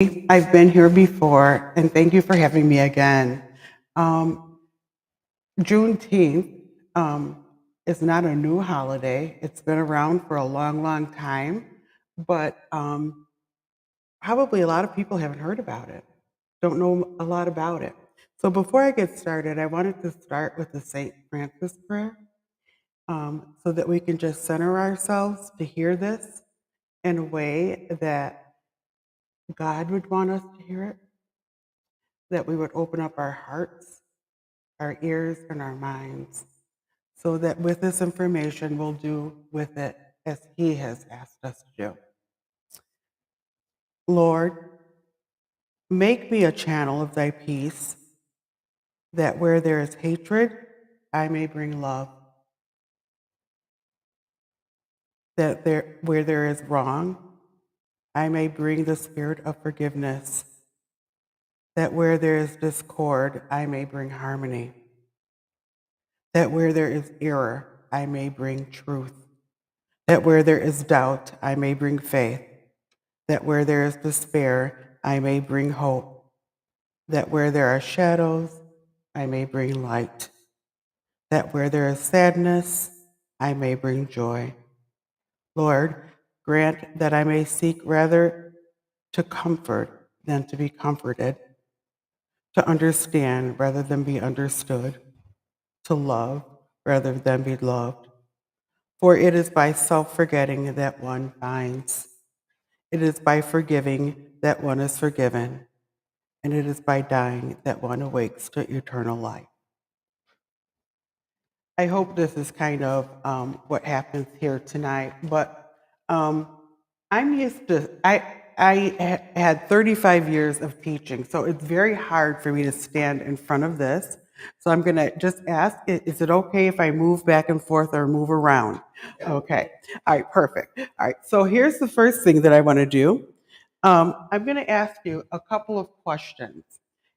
I've been here before, and thank you for having me again. Um, Juneteenth is not a new holiday. It's been around for a long, long time, but probably a lot of people haven't heard about it, don't know a lot about it. So before I get started, I wanted to start with the St. Francis prayer so that we can just center ourselves to hear this in a way that God would want us to hear it, that we would open up our hearts, our ears, and our minds, so that with this information, we'll do with it as He has asked us to do. Lord, make me a channel of thy peace, that where there is hatred, I may bring love, that where there is wrong, I may bring the spirit of forgiveness, that where there is discord, I may bring harmony, that where there is error, I may bring truth, that where there is doubt, I may bring faith, that where there is despair, I may bring hope, that where there are shadows, I may bring light, that where there is sadness, I may bring joy. Lord, grant that I may seek rather to comfort than to be comforted, to understand rather than be understood, to love rather than be loved. For it is by self forgetting that one finds. It is by forgiving that one is forgiven, and it is by dying that one awakes to eternal life. I hope this is kind of what happens here tonight, but um, I'm used to, had 35 years of teaching, so it's very hard for me to stand in front of this. So I'm going to just ask, is it okay if I move back and forth or move around? Okay. All right, perfect. All right, so here's the first thing that I want to do. I'm going to ask you a couple of questions.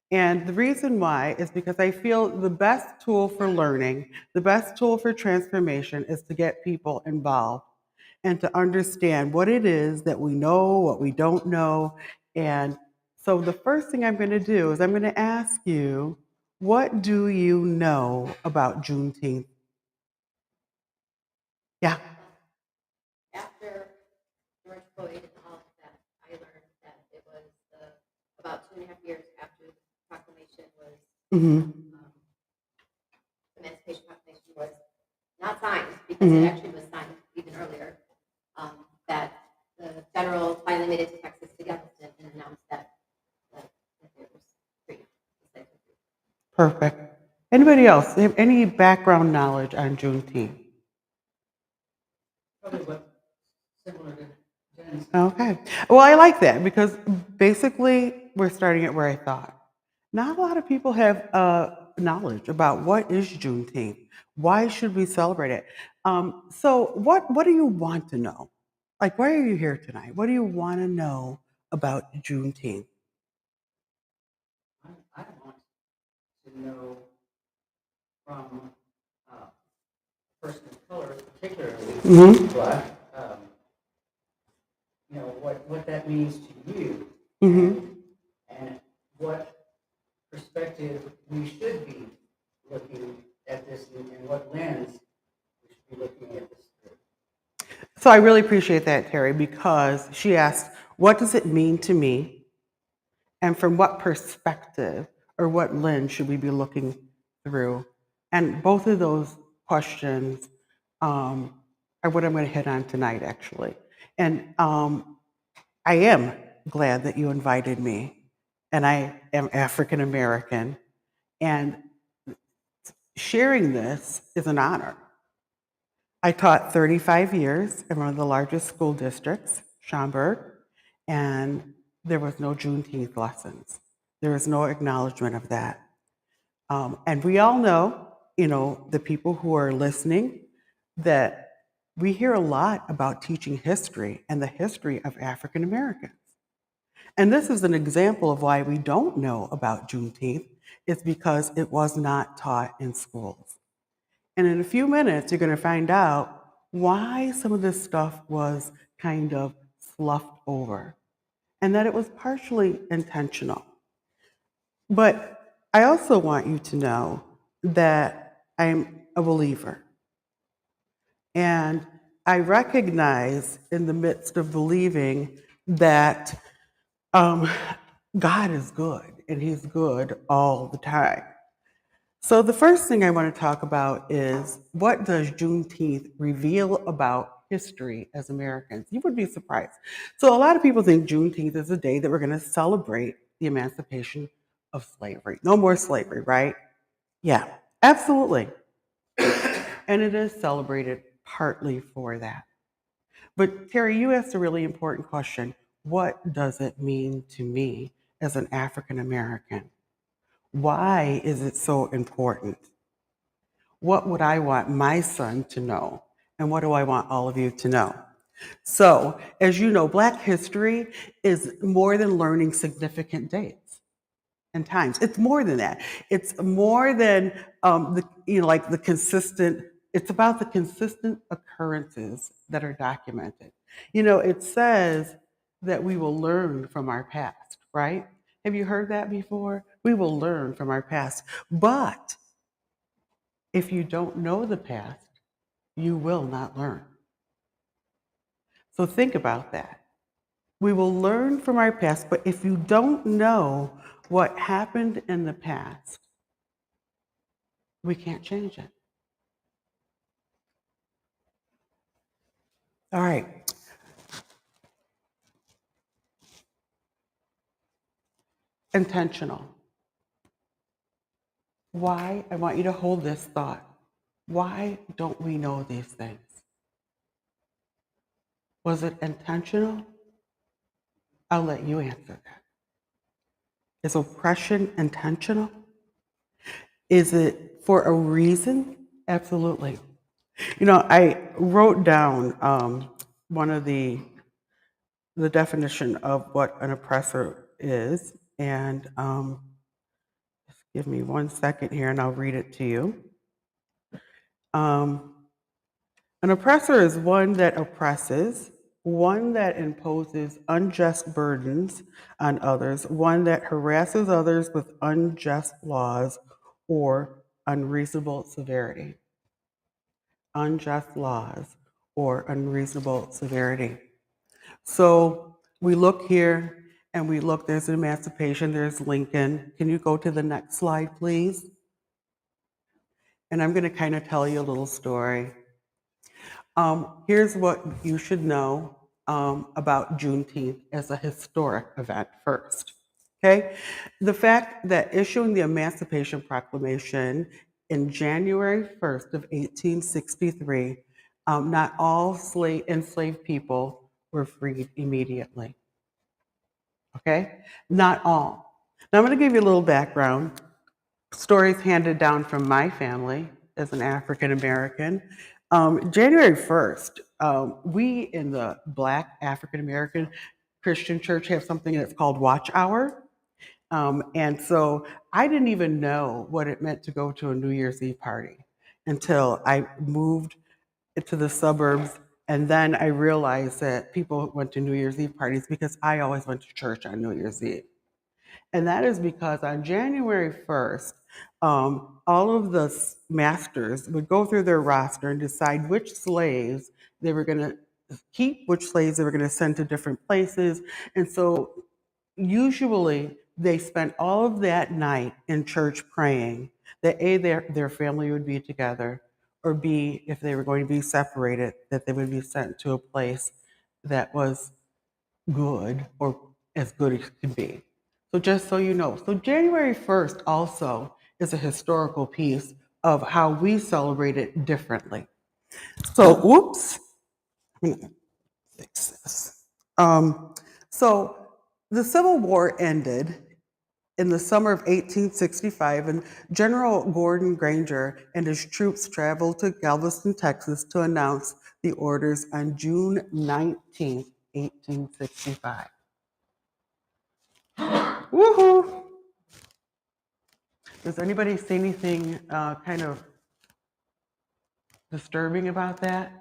And the reason why is because I feel the best tool for learning, the best tool for transformation is to get people involved and to understand what it is that we know, what we don't know. And so the first thing I'm going to do is I'm going to ask you, what do you know about Juneteenth? Yeah. After George Floyd and all of that, I learned that it was about 2.5 years after the proclamation was, Mm-hmm. the Emancipation Proclamation was not signed, because it actually was signed even earlier, that the general finally made it to Texas to Galveston and announced that it was free. Perfect. Anybody else have any background knowledge on Juneteenth? Probably what similar to Jen's. Okay. Well, I like that because basically we're starting at where I thought. Not a lot of people have knowledge about what is Juneteenth. Why should we celebrate it? So, what do you want to know? Like, why are you here tonight? What do you want to know about Juneteenth? I want to know from a person of color, particularly Mm-hmm. Black, what that means to you, Mm-hmm. and what perspective we should be looking at this and what lens we should be looking at this through. So I really appreciate that, Terry, because she asked, what does it mean to me? And from what perspective or what lens should we be looking through? And both of those questions are what I'm going to hit on tonight, actually. And I am glad that you invited me, and I am African American, and sharing this is an honor. I taught 35 years in one of the largest school districts, Schaumburg, and there was no Juneteenth lessons. There was no acknowledgement of that. And we all know, the people who are listening, that we hear a lot about teaching history and the history of African Americans. And this is an example of why we don't know about Juneteenth. It's because it was not taught in schools. And in a few minutes, you're going to find out why some of this stuff was kind of sloughed over. and that it was partially intentional. But I also want you to know that I'm a believer. And I recognize in the midst of believing that um, God is good and He's good all the time. So, the first thing I want to talk about is what does Juneteenth reveal about history as Americans? You would be surprised. So, a lot of people think Juneteenth is a day that we're going to celebrate the emancipation of slavery. No more slavery, right? Yeah, absolutely. And it is celebrated partly for that. But Terry, you asked a really important question. What does it mean to me as an African American? Why is it so important? What would I want my son to know? And what do I want all of you to know? So, as you know, Black history is more than learning significant dates and times. It's more than that. It's more than like the consistent. It's about the consistent occurrences that are documented. It says that we will learn from our past, right? Have you heard that before? We will learn from our past. But if you don't know the past, you will not learn. So think about that. We will learn from our past, but if you don't know what happened in the past, we can't change it. All right. Intentional. Why? I want you to hold this thought. Why don't we know these things? Was it intentional? I'll let you answer that. Is oppression intentional? Is it for a reason? Absolutely. I wrote down one of the definition of what an oppressor is, and just give me 1 second here, and I'll read it to you. Um, an oppressor is one that oppresses, one that imposes unjust burdens on others, one that harasses others with unjust laws or unreasonable severity. Unjust laws or unreasonable severity. So we look here and we look, there's emancipation, there's Lincoln. Can you go to the next slide, please? And I'm going to kind of tell you a little story. Here's what you should know about Juneteenth as a historic event first. Okay? The fact that issuing the Emancipation Proclamation in January 1st of 1863, not all enslaved people were freed immediately. Okay? Not all. Now I'm going to give you a little background. Stories handed down from my family as an African American. January 1st, we in the Black African American Christian church have something that's called Watch Hour. And so I didn't even know what it meant to go to a New Year's Eve party until I moved to the suburbs. And then I realized that people went to New Year's Eve parties because I always went to church on New Year's Eve. And that is because on January 1st, all of the masters would go through their roster and decide which slaves they were going to keep, which slaves they were going to send to different places. And so usually they spent all of that night in church praying that A, their family would be together, or B, if they were going to be separated, that they would be sent to a place that was good or as good as could be. So just so you know, so January 1st also is a historical piece of how we celebrate it differently. So, whoops, I'm gonna fix this. So the Civil War ended in the summer of 1865, and General Gordon Granger and his troops traveled to Galveston, Texas to announce the orders on June 19th, 1865. Woohoo! Does anybody see anything kind of disturbing about that?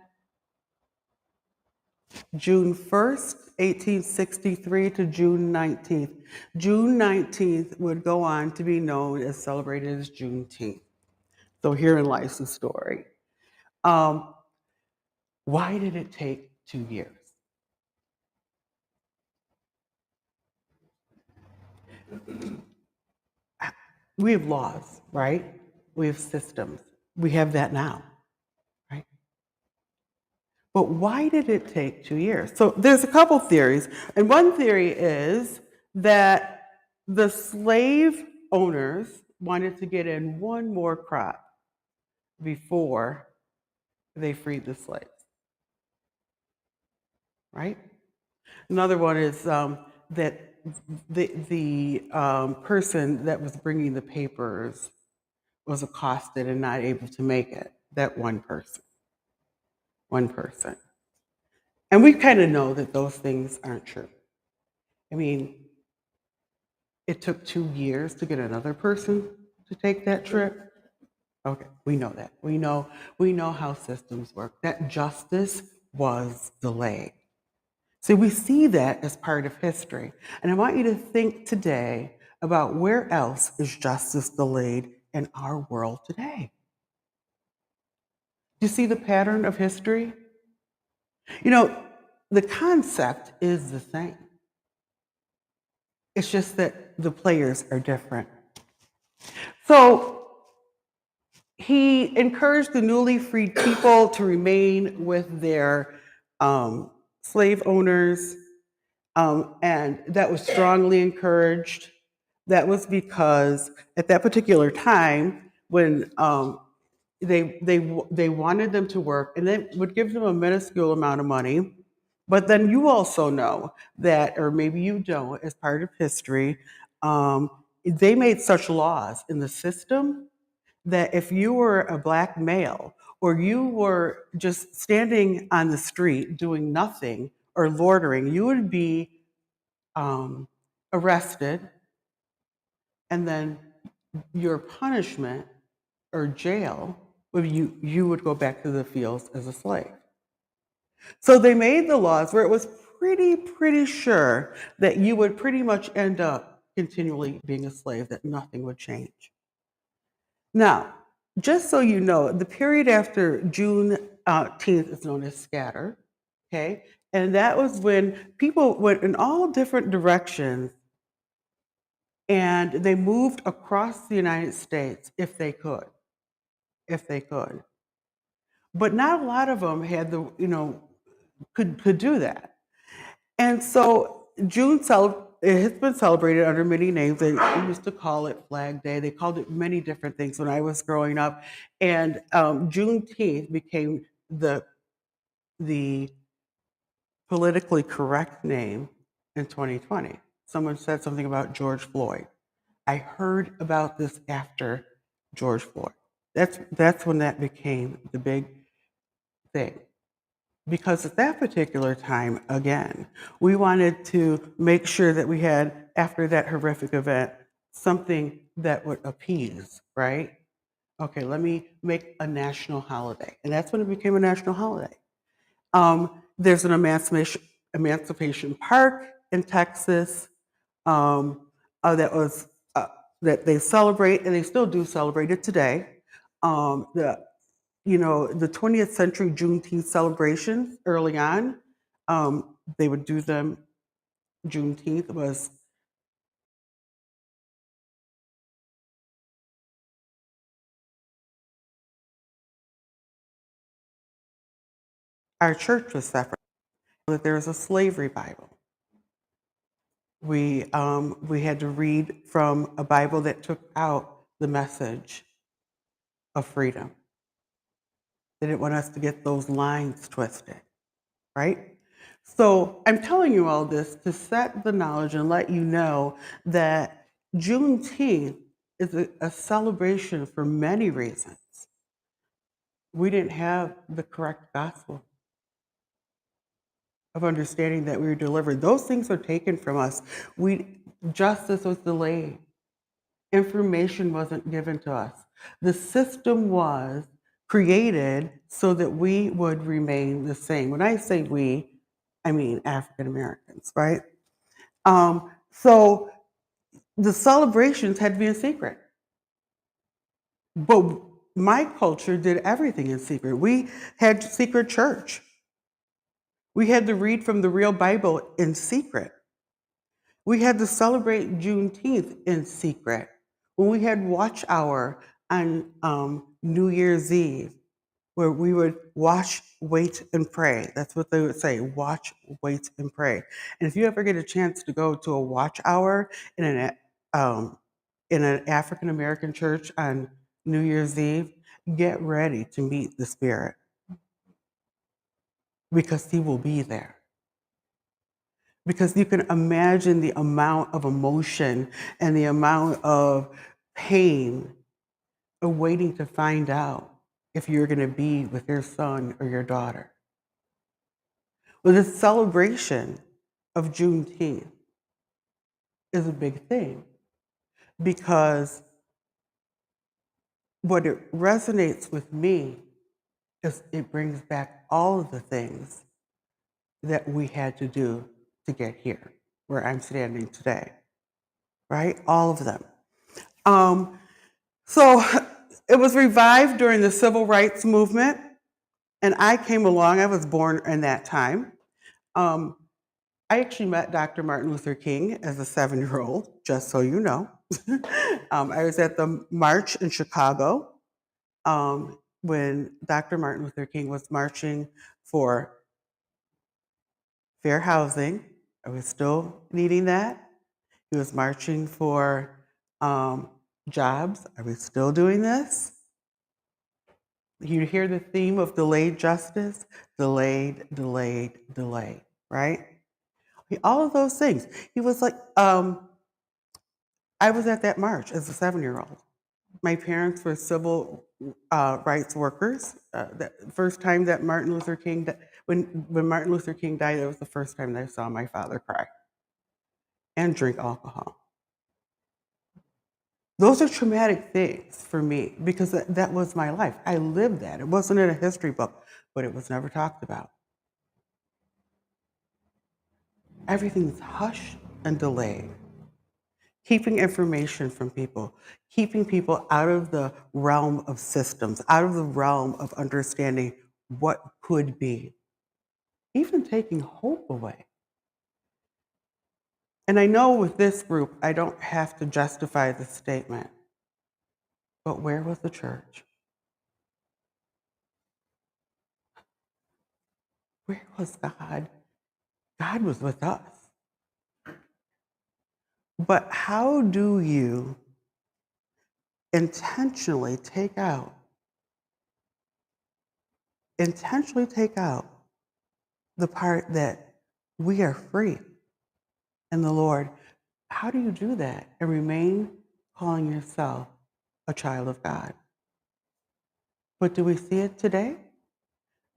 June 1st, 1863 to June 19th. June 19th would go on to be known as celebrated as Juneteenth. So herein lies the story. Um, why did it take 2 years? We have laws, right? We have systems. We have that now, right? But why did it take 2 years? So there's a couple theories. And one theory is that the slave owners wanted to get in one more crop before they freed the slaves, right? Another one is that the person that was bringing the papers was accosted and not able to make it. That one person. One person. And we kind of know that those things aren't true. I mean, it took 2 years to get another person to take that trip. Okay, we know that. We know how systems work. That justice was delayed. See, we see that as part of history. And I want you to think today about where else is justice delayed in our world today. Do you see the pattern of history? You know, the concept is the same. It's just that the players are different. So he encouraged the newly freed people to remain with their slave owners, and that was strongly encouraged. That was because at that particular time, when they wanted them to work, and they would give them a minuscule amount of money. But then you also know that, or maybe you don't, as part of history, they made such laws in the system that if you were a black male or you were just standing on the street doing nothing or loitering, you would be arrested, and then your punishment or jail would you would go back to the fields as a slave. So they made the laws where it was pretty sure that you would pretty much end up continually being a slave, that nothing would change. Now, just so you know, the period after Juneteenth is known as scatter, okay? And that was when people went in all different directions and they moved across the United States if they could, if they could. But not a lot of them had could do that. And so it has been celebrated under many names. They used to call it Flag Day. They called it many different things when I was growing up. And Juneteenth became the politically correct name in 2020. Someone said something about George Floyd. I heard about this after George Floyd. That's when that became the big thing. Because at that particular time, again, we wanted to make sure that we had, after that horrific event, something that would appease, right? Okay, let me make a national holiday. And that's when it became a national holiday. There's an Emancipation Park in Texas that was that they celebrate, and they still do celebrate it today. The the 20th century Juneteenth celebrations early on, they would do them. Juneteenth was our church was separate. That there was a slavery Bible. We had to read from a Bible that took out the message of freedom. They didn't want us to get those lines twisted, right? So I'm telling you all this to set the knowledge and let you know that Juneteenth is a celebration for many reasons. We didn't have the correct gospel of understanding that we were delivered. Those things are taken from us. Justice was delayed. Information wasn't given to us. The system was created so that we would remain the same. When I say we, I mean, African Americans, right? So the celebrations had to be in secret. But my culture did everything in secret. We had secret church. We had to read from the real Bible in secret. We had to celebrate Juneteenth in secret. When we had watch hour on New Year's Eve, where we would watch, wait, and pray. That's what they would say: watch, wait, and pray. And if you ever get a chance to go to a watch hour in um, an African American church on New Year's Eve, get ready to meet the Spirit because He will be there. Because you can imagine the amount of emotion and the amount of pain of waiting to find out if you're going to be with your son or your daughter. Well, this celebration of Juneteenth is a big thing because what it resonates with me is it brings back all of the things that we had to do to get here, where I'm standing today, right? All of them. So it was revived during the civil rights movement, and I came along. I was born in that time. Um, I actually met Dr. Martin Luther King as a 7-year-old, just so you know. I was at the march in Chicago when Dr. Martin Luther King was marching for fair housing. I was still needing that. He was marching for jobs. Are we still doing this? You hear the theme of delayed justice? Delayed, delayed, delayed, right? All of those things. He was like, I was at that march as a 7-year-old. My parents were civil rights workers. The first time that Martin Luther King, when Martin Luther King died, it was the first time that I saw my father cry and drink alcohol. Those are traumatic things for me because that was my life. I lived that. It wasn't in a history book, but it was never talked about. Everything's hushed and delayed. Keeping information from people, keeping people out of the realm of systems, out of the realm of understanding what could be, even taking hope away. And I know with this group, I don't have to justify the statement, but where was the church? Where was God? God was with us. But how do you intentionally take out the part that we are free in the Lord? How do you do that and remain calling yourself a child of God? But do we see it today?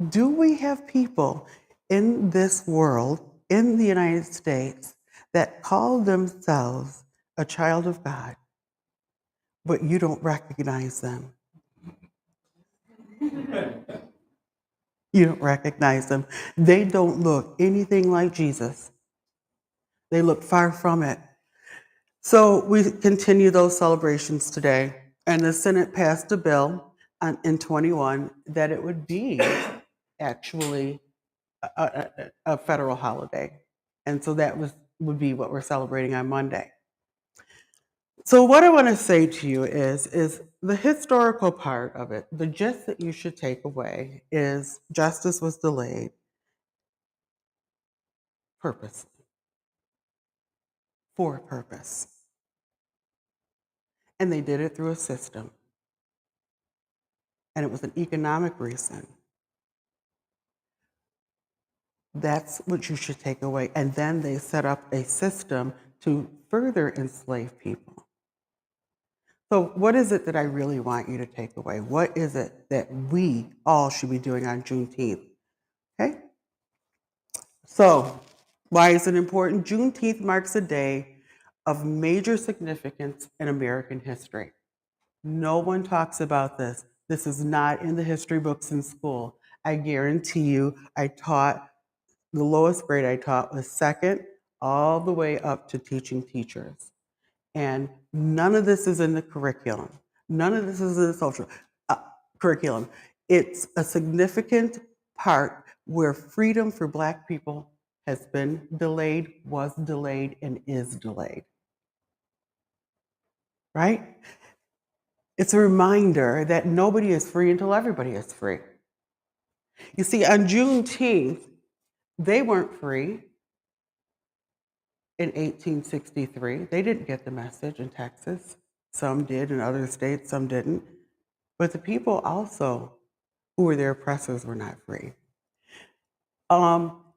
Do we have people in this world, in the United States, that call themselves a child of God, but you don't recognize them? You don't recognize them. They don't look anything like Jesus. They look far from it. So we continue those celebrations today. And the Senate passed a bill in 21 that it would be actually a federal holiday. And so that would be what we're celebrating on Monday. So what I want to say to you is the historical part of it, the gist that you should take away is justice was delayed purpose, for a purpose. And they did it through a system. And it was an economic reason. That's what you should take away. And then they set up a system to further enslave people. So what is it that I really want you to take away? What is it that we all should be doing on Juneteenth? Okay? So why is it important? Juneteenth marks a day of major significance in American history. No one talks about this. This is not in the history books in school. I guarantee you, I taught the lowest grade I taught was second, all the way up to teaching teachers. And none of this is in the curriculum. None of this is in the social uh, curriculum. It's a significant part where freedom for Black people has been delayed, was delayed, and is delayed. Right? It's a reminder that nobody is free until everybody is free. You see, on Juneteenth, they weren't free in 1863. They didn't get the message in Texas. Some did in other states, some didn't. But the people also who were their oppressors were not free.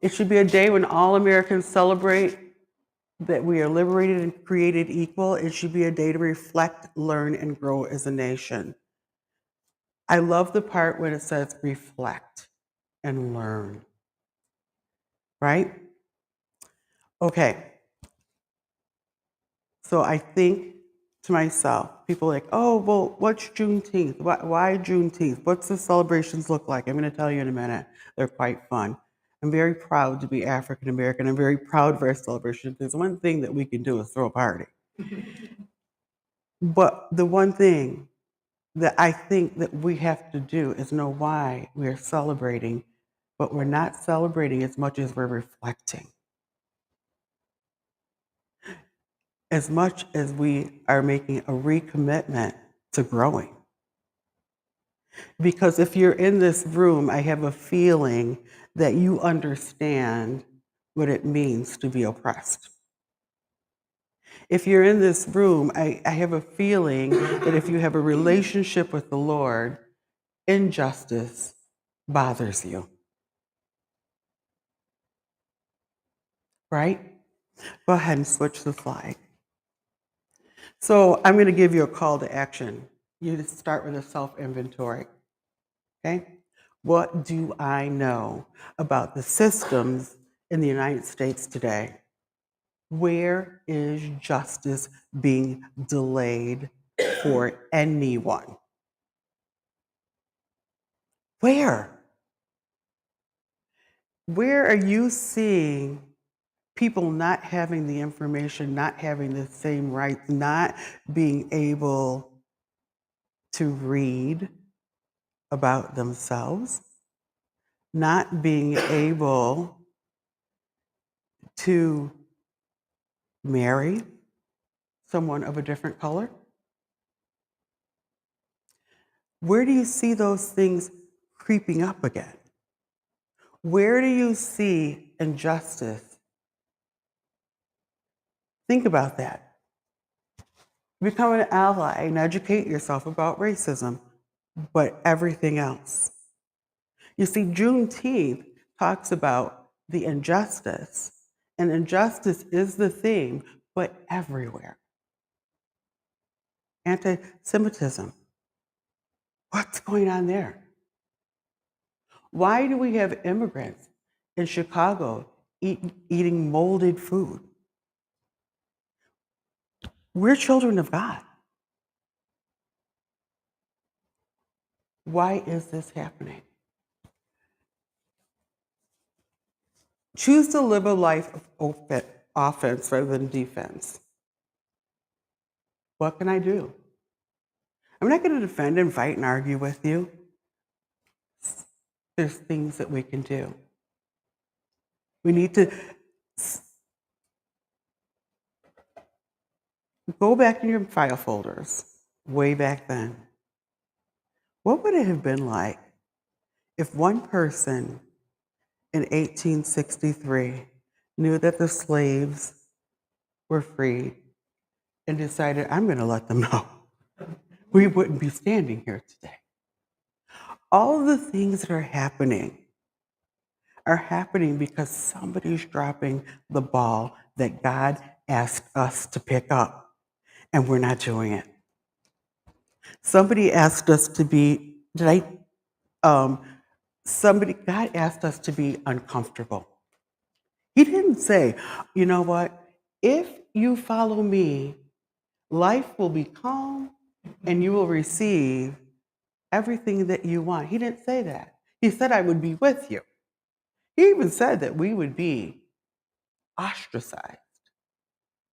It should be a day when all Americans celebrate that we are liberated and created equal. It should be a day to reflect, learn, and grow as a nation. I love the part when it says reflect and learn, right? Okay, so I think to myself, people are like, oh, well, what's Juneteenth? Why Juneteenth? What's the celebrations look like? I'm going to tell you in a minute. They're quite fun. I'm very proud to be African American. I'm very proud of our celebration. If there's one thing that we can do is throw a party. But the one thing that I think that we have to do is know why we're celebrating, but we're not celebrating as much as we're reflecting. As much as we are making a recommitment to growing. Because if you're in this room, I have a feeling that you understand what it means to be oppressed. If you're in this room, I have a feeling that if you have a relationship with the Lord, injustice bothers you. Right? Go ahead and switch the slide. So I'm going to give you a call to action. You just start with a self-inventory. Okay? What do I know about the systems in the United States today? Where is justice being delayed for anyone? Where? Where are you seeing people not having the information, not having the same rights, not being able to read about themselves, not being able to marry someone of a different color? Where do you see those things creeping up again? Where do you see injustice? Think about that. Become an ally and educate yourself about racism, but everything else. You see, Juneteenth talks about the injustice, and injustice is the theme, but everywhere. Anti-Semitism. What's going on there? Why do we have immigrants in Chicago eating molded food? We're children of God. Why is this happening? Choose to live a life of offense rather than defense. What can I do? I'm not going to defend and fight and argue with you. There's things that we can do. We need to go back in your file folders way back then. What would it have been like if one person in 1863 knew that the slaves were freed and decided, I'm going to let them know? We wouldn't be standing here today. All the things that are happening because somebody's dropping the ball that God asked us to pick up, and we're not doing it. Somebody asked us to be, God asked us to be uncomfortable. He didn't say, you know what, if you follow me, life will be calm and you will receive everything that you want. He didn't say that. He said, I would be with you. He even said that we would be ostracized,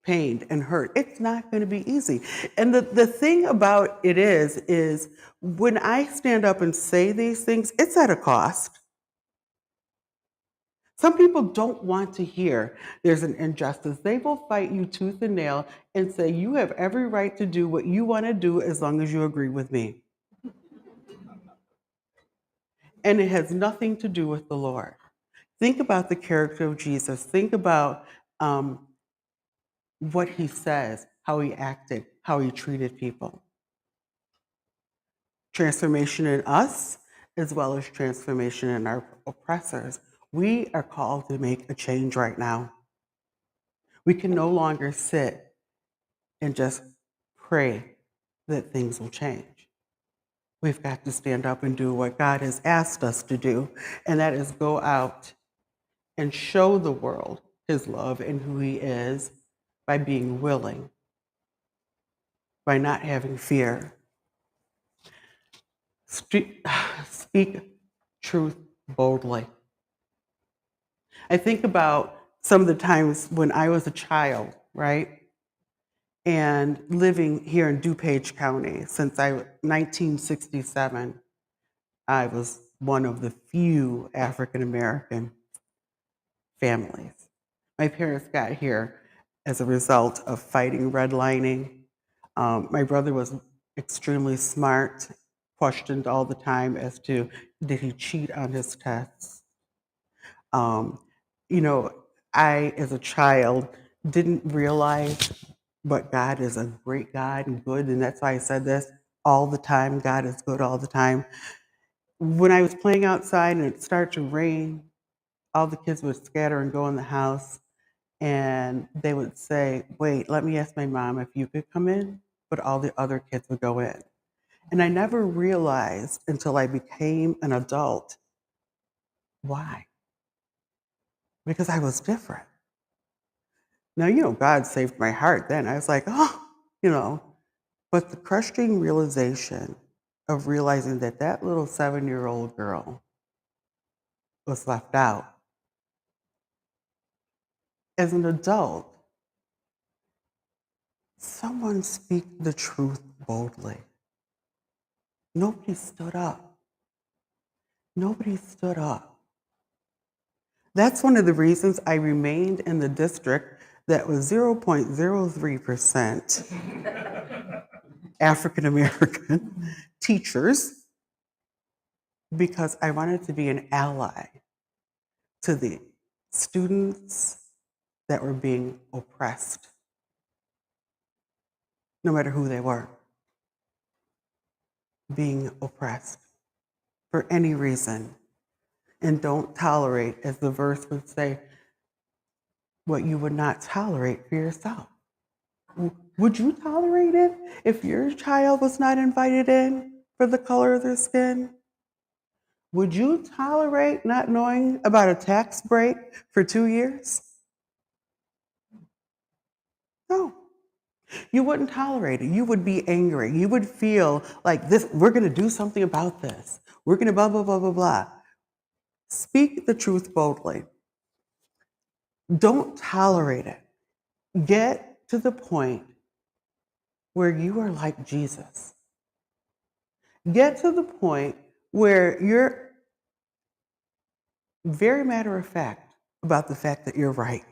pained, and hurt. It's not going to be easy. And the thing about it is when I stand up and say these things, it's at a cost. Some people don't want to hear there's an injustice. They will fight you tooth and nail and say, you have every right to do what you want to do as long as you agree with me. And it has nothing to do with the Lord. Think about the character of Jesus. Think about what he says, how he acted, how he treated people. Transformation in us, as well as transformation in our oppressors. We are called to make a change right now. We can no longer sit and just pray that things will change. We've got to stand up and do what God has asked us to do, and that is go out and show the world his love and who he is by being willing, by not having fear. Speak truth boldly. I think about some of the times when I was a child, right? And living here in DuPage County since 1967, I was one of the few African American families. My parents got here as a result of fighting redlining. My brother was extremely smart, questioned all the time as to did he cheat on his tests. Um, you know, I, as a child, didn't realize, but God is a great God and good, and that's why I said this all the time. God is good all the time. When I was playing outside and it started to rain, all the kids would scatter and go in the house, and they would say, "Wait, let me ask my mom if you could come in," but all the other kids would go in. And I never realized until I became an adult why. Because I was different. Now, God saved my heart then. I was like, oh, but the crushing realization of realizing that that little 7-year-old girl was left out. As an adult, someone speak the truth boldly. Nobody stood up. Nobody stood up. That's one of the reasons I remained in the district that was 0.03% African American teachers, because I wanted to be an ally to the students that were being oppressed, no matter who they were, being oppressed for any reason. And don't tolerate, as the verse would say, what you would not tolerate for yourself. Would you tolerate it if your child was not invited in for the color of their skin? Would you tolerate not knowing about a tax break for 2 years? No. You wouldn't tolerate it. You would be angry. You would feel like this, we're going to do something about this. We're going to blah, blah, blah, blah, blah. Speak the truth boldly. Don't tolerate it. Get to the point where you are like Jesus. Get to the point where you're very matter of fact about the fact that you're right.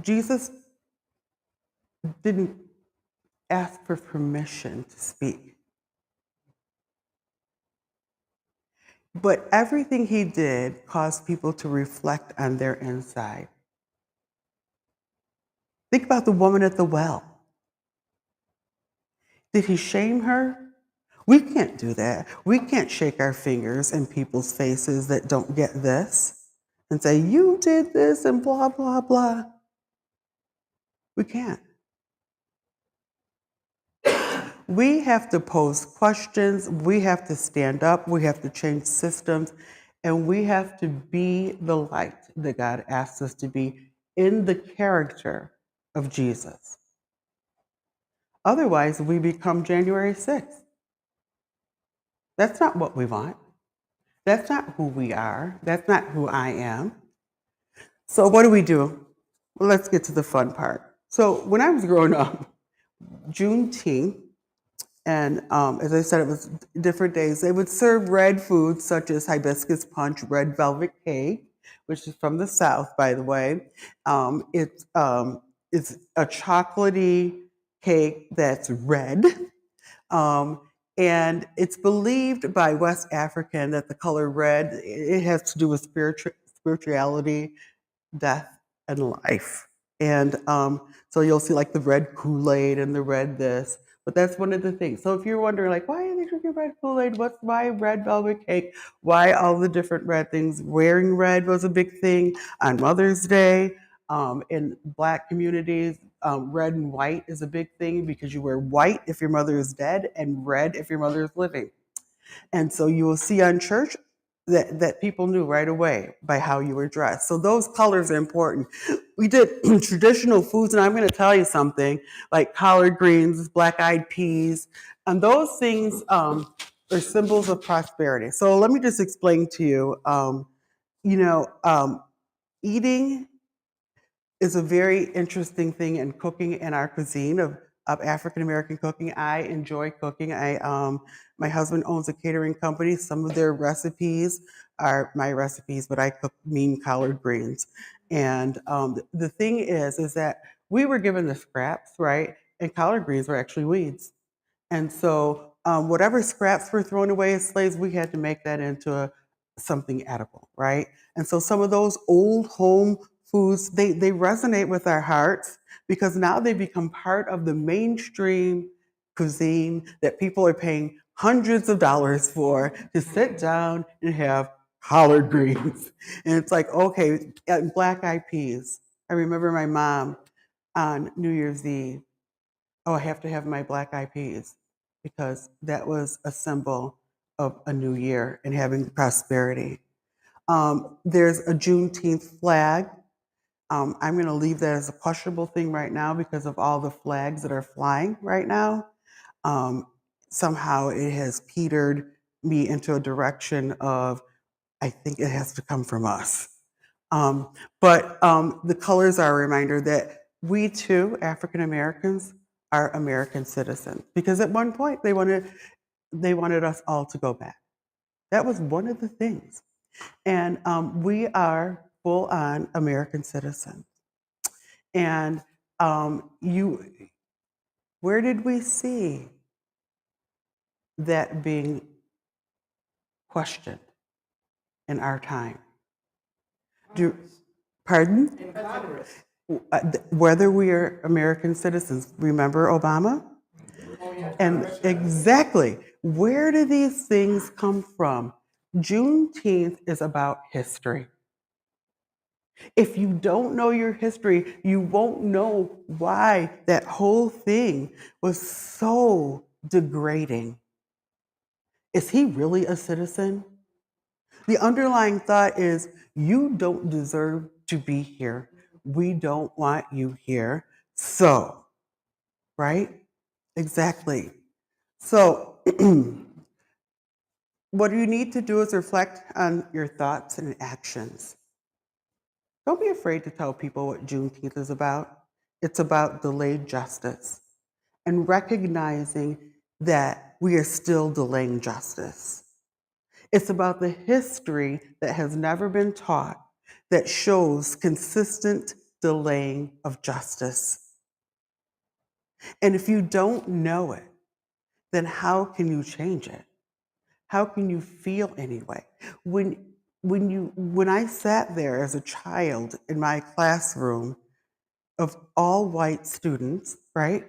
Jesus didn't ask for permission to speak, but everything he did caused people to reflect on their inside. Think about the woman at the well. Did he shame her? We can't do that. We can't shake our fingers in people's faces that don't get this and say, you did this and blah, blah, blah. We can't. We have to pose questions. We have to stand up. We have to change systems. And we have to be the light that God asks us to be in the character of Jesus. Otherwise, we become January 6th. That's not what we want. That's not who we are. That's not who I am. So what do we do? Well, let's get to the fun part. So when I was growing up, Juneteenth, and as I said, it was different days. They would serve red foods such as hibiscus punch, red velvet cake, which is from the South, by the way. It's a chocolatey cake that's red. Um, and it's believed by West African that the color red, it has to do with spirituality, death, and life. And so you'll see like the red Kool-Aid and the red this, but that's one of the things. So if you're wondering like, why are they drinking red Kool-Aid? Why red velvet cake? Why all the different red things? Wearing red was a big thing on Mother's Day. In Black communities, red and white is a big thing because you wear white if your mother is dead and red if your mother is living. And so you will see on church that people knew right away by how you were dressed. So those colors are important. We did traditional foods, and I'm going to tell you something like collard greens, black eyed peas, and those things are symbols of prosperity. So let me just explain to you, you know, eating is a very interesting thing in cooking in our cuisine of African American cooking. I enjoy cooking. My husband owns a catering company. Some of their recipes are my recipes, but I cook mean collard greens. And the thing is that we were given the scraps, right? And collard greens were actually weeds. And so, whatever scraps were thrown away as slaves, we had to make that into something edible, right? And so, some of those old home foods they resonate with our hearts because now they become part of the mainstream cuisine that people are paying hundreds of dollars for to sit down and have collard greens. And it's like, okay, black eyed peas. I remember my mom on New Year's Eve. Oh, I have to have my black eyed peas because that was a symbol of a new year and having prosperity. There's a Juneteenth flag. I'm going to leave that as a questionable thing right now because of all the flags that are flying right now. Um, Somehow it has petered me into a direction of I think it has to come from us. But the colors are a reminder that we too, African Americans, are American citizens. Because at one point they wanted us all to go back. That was one of the things. And we are full on American citizens. And where did we see that being questioned in our time? Do, pardon? In Congress. Whether we are American citizens. Remember Obama? Oh, yeah. And exactly, where do these things come from? Juneteenth is about history. If you don't know your history, you won't know why that whole thing was so degrading. Is he really a citizen? The underlying thought is you don't deserve to be here. We don't want you here. So, right? Exactly. So, what you need to do is reflect on your thoughts and actions. Don't be afraid to tell people what Juneteenth is about. It's about delayed justice and recognizing that we are still delaying justice. It's about the history that has never been taught that shows consistent delaying of justice. And if you don't know it, then how can you change it? How can you feel anyway? When I sat there as a child in my classroom of all white students, right?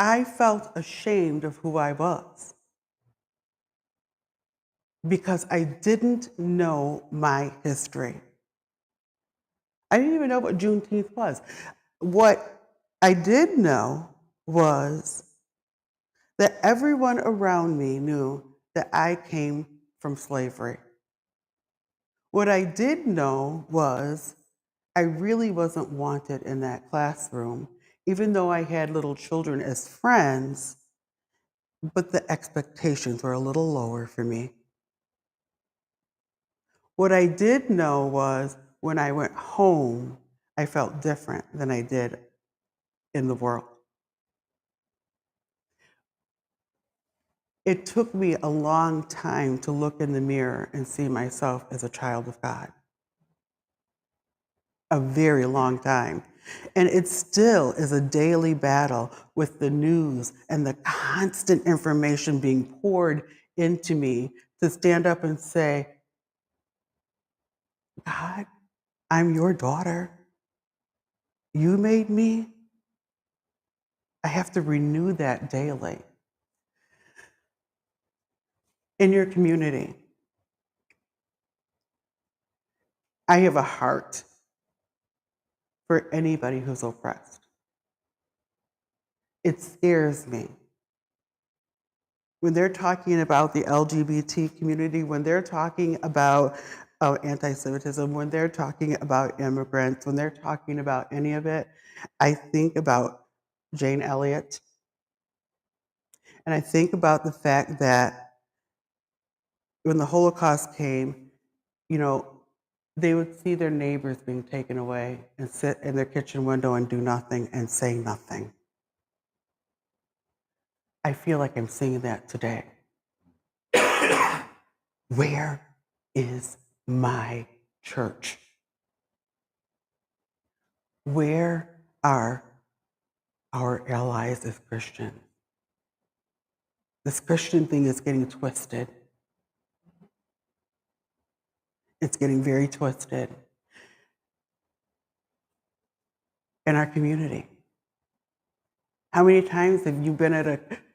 I felt ashamed of who I was because I didn't know my history. I didn't even know what Juneteenth was. What I did know was that everyone around me knew that I came from slavery. What I did know was I really wasn't wanted in that classroom, even though I had little children as friends. but the expectations were a little lower for me. What I did know was when I went home, I felt different than I did in the world. It took me a long time to look in the mirror and see myself as a child of God. A very long time. And it still is a daily battle with the news and the constant information being poured into me to stand up and say, God, I'm your daughter. You made me. I have to renew that daily. In your community, I have a heart for anybody who's oppressed. It scares me. When they're talking about the LGBT community, when they're talking about anti-Semitism, when they're talking about immigrants, when they're talking about any of it, I think about Jane Elliott, and I think about the fact that when the Holocaust came, you know, they would see their neighbors being taken away and sit in their kitchen window and do nothing and say nothing. I feel like I'm seeing that today. Where is my church? Where are our allies as Christians? This Christian thing is getting twisted. It's getting very twisted in our community. How many times have you been at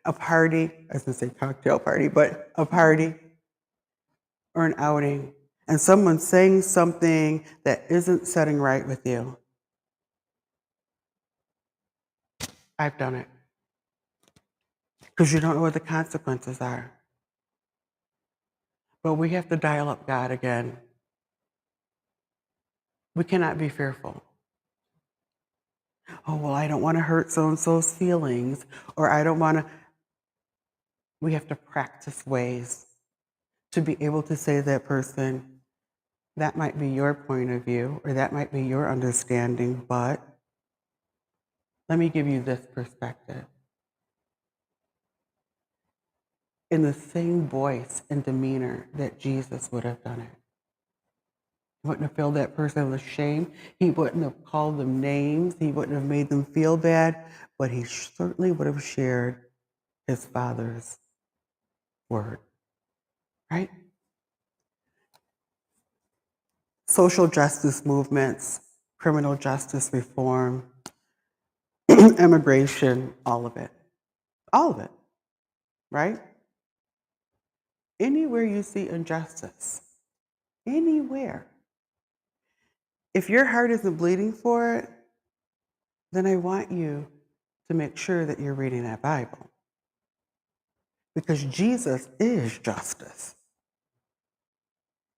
a party, I was going to say cocktail party, but a party or an outing, and someone's saying something that isn't setting right with you? I've done it. Because you don't know what the consequences are. But we have to dial up God again. We cannot be fearful. Oh, well, I don't want to hurt so-and-so's feelings, or I don't want to. We have to practice ways to be able to say to that person, that might be your point of view, or that might be your understanding, but let me give you this perspective. In the same voice and demeanor that Jesus would have done it. He wouldn't have filled that person with shame. He wouldn't have called them names. He wouldn't have made them feel bad, but he certainly would have shared his Father's word, right? Social justice movements, criminal justice reform, immigration, all of it, right? Anywhere you see injustice, anywhere, if your heart isn't bleeding for it, then I want you to make sure that you're reading that Bible. Because Jesus is justice.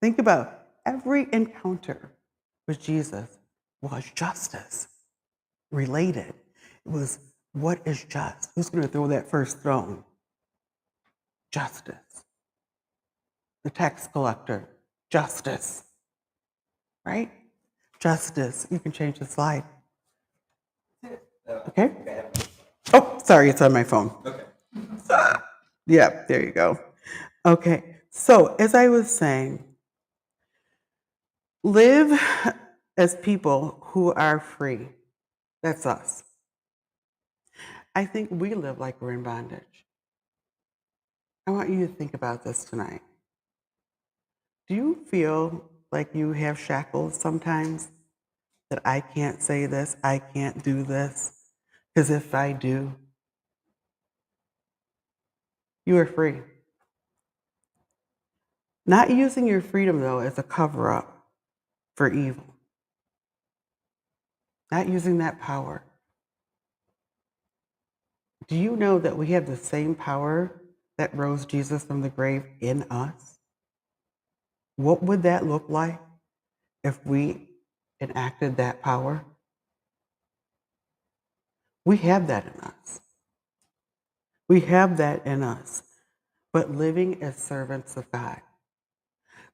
Think about every encounter with Jesus was justice related. It was, what is just? Who's going to throw that first stone? Justice. The tax collector, justice. Right? Justice. You can change the slide. Okay? Oh, sorry, it's on my phone. Okay. Yeah, there you go. Okay, so as I was saying, live as people who are free. That's us. I think we live like we're in bondage. I want you to think about this tonight. Do you feel like you have shackles sometimes? That I can't say this, I can't do this, because if I do, you are free. Not using your freedom, though, as a cover up for evil. Not using that power. Do you know that we have the same power that rose Jesus from the grave in us? What would that look like if we enacted that power? We have that in us. We have that in us, but living as servants of God.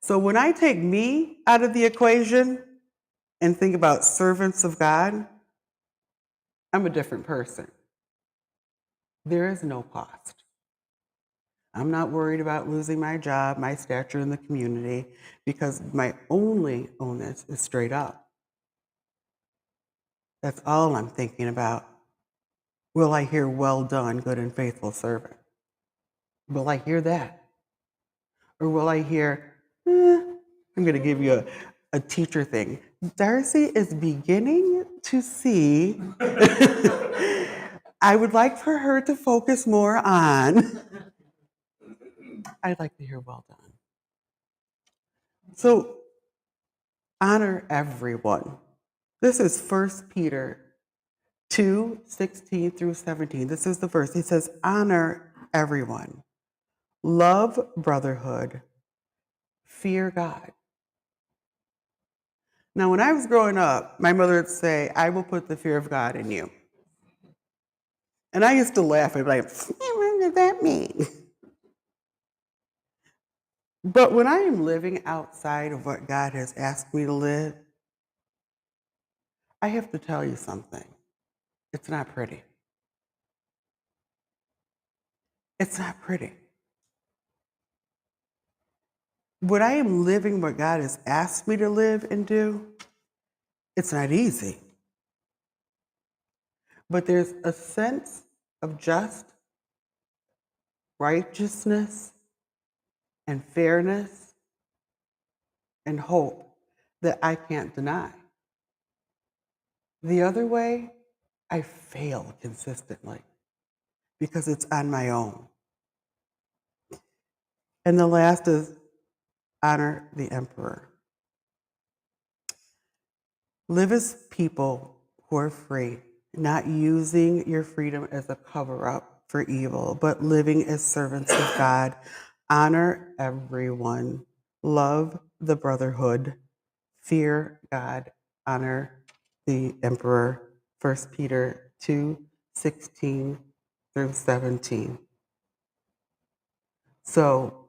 So when I take me out of the equation and think about servants of God, I'm a different person. There is no cost. I'm not worried about losing my job, my stature in the community, because my only onus is straight up. That's all I'm thinking about. Will I hear, well done, good and faithful servant? Will I hear that? Or will I hear, I'm going to give you a teacher thing. Darcy is beginning to see. I would like for her to focus more on. I'd like to hear well done. So honor everyone. This is 1 Peter 2:16-17. This is the verse. He says, honor everyone. Love brotherhood. Fear God. Now, when I was growing up, my mother would say, I will put the fear of God in you. And I used to laugh and be like, what does that mean? But when I am living outside of what God has asked me to live, I have to tell you something. It's not pretty. It's not pretty. When I am living what God has asked me to live and do, it's not easy. But there's a sense of just righteousness and fairness and hope that I can't deny. The other way, I fail consistently because it's on my own. And the last is honor the emperor. Live as people who are free, not using your freedom as a cover up for evil, but living as servants of God. Honor everyone. Love the brotherhood. Fear God. Honor the emperor. 1 Peter 2:16-17. So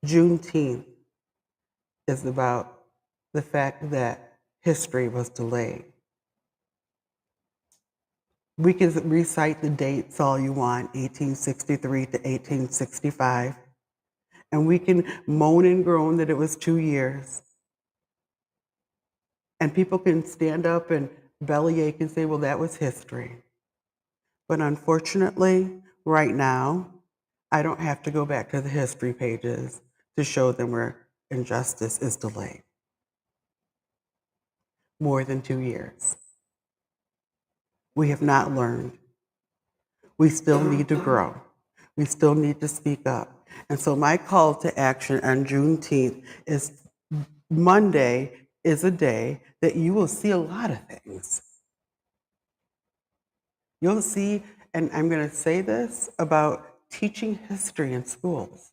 Juneteenth is about the fact that history was delayed. We can recite the dates all you want, 1863 to 1865, and we can moan and groan that it was 2 years. And people can stand up and bellyache and say, well, that was history. But unfortunately, right now, I don't have to go back to the history pages to show them where injustice is delayed. More than 2 years. We have not learned. We still need to grow. We still need to speak up. And so my call to action on Juneteenth is Monday is a day that you will see a lot of things. You'll see, and I'm going to say this about teaching history in schools.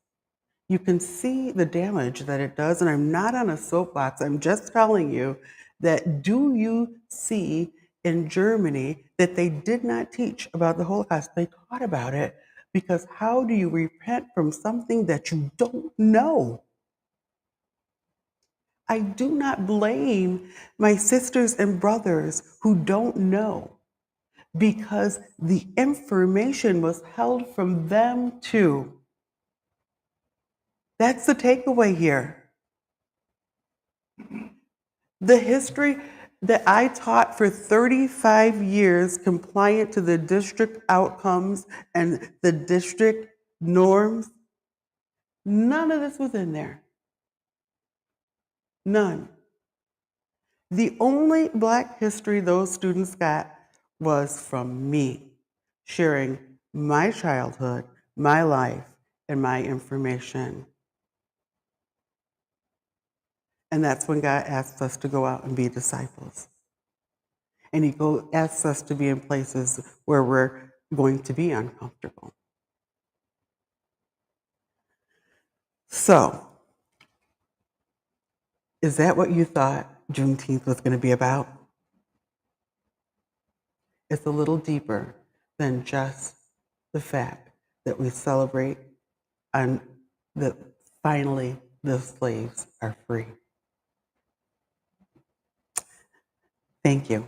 You can see the damage that it does, and I'm not on a soapbox. I'm just telling you that do you see in Germany that they did not teach about the Holocaust? They taught about it because how do you repent from something that you don't know? I do not blame my sisters and brothers who don't know because the information was held from them too. That's the takeaway here. The history that I taught for 35 years, compliant to the district outcomes and the district norms, none of this was in there. None. The only Black history those students got was from me, sharing my childhood, my life, and my information. And that's when God asked us to go out and be disciples. And he asks us to be in places where we're going to be uncomfortable. So, is that what you thought Juneteenth was going to be about? It's a little deeper than just the fact that we celebrate and that finally the slaves are free. Thank you.